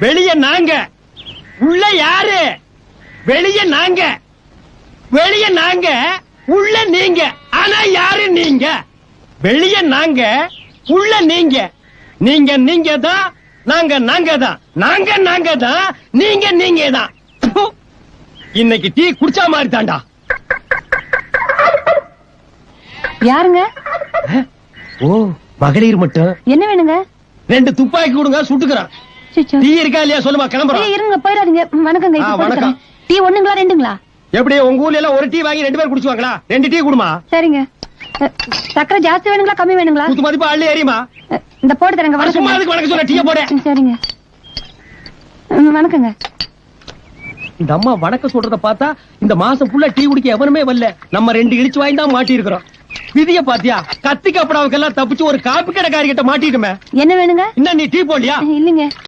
வெளிய நாங்க, உள்ள யாரு? வெளிய நாங்க, வெளிய நாங்க, உள்ள நீங்க. ஆனா யாரு நீங்க? வெளிய நாங்க, உள்ள நீங்க. நீங்க நீங்க தான், நாங்க நாங்க தான், நாங்க தான், நீங்க தான். இன்னைக்கு டீ குடிச்சா மாதிரி தாண்டா. யாருங்க? ஓ, மகளிர் மட்டும். என்ன வேணுங்க? 2 துப்பாக்கி கொடுங்க, சுட்டுக்கிறேன். சுச்சோ. டீ இருக்கா இல்லையா சொல்லுமா, கிளம்புறோம். இருங்க, போயிடாதீங்க. வணக்கங்க. இப்ப வணக்கம். போட்டுக்கிறேன். டீ ஒண்ணுங்களா ரெண்டுங்களா? எப்படி உங்க ஊர்ல எல்லாம் ஒரு டீ வாங்கி 2 பேர் குடிச்சுவாங்களா? 2 டீ குடுமா. சரிங்க. சக்கரை ஜாஸ்தி வேணுங்களா கம்மி வேணுங்களா? குத்து மதிப்பா அள்ளி எறியுமா. இந்த போட்டு தரேங்க. சும்மா வணக்கம். அதுக்கு வணக்கம் சொல்ல, டீய போட. சரிங்க. வணக்கங்க. இந்த அம்மா வணக்கம் சொல்றத பார்த்தா இந்த மாசம் ஃபுல்லா டீ குடிக்க எவனுமே வரல. நம்ம 2 இடிச்சு வாங்கி தான் மாட்டி இருக்கிறோம். விதிய பாத்தியா? கத்தி கப்படாவுக்கெல்லாம் தப்பிச்சு ஒரு காப்பி கடைக்காரி கிட்ட மாட்டிட்டுமே. என்ன வேணுங்க? இன்னும் நீ டீ போடலையா? இல்லைங்க.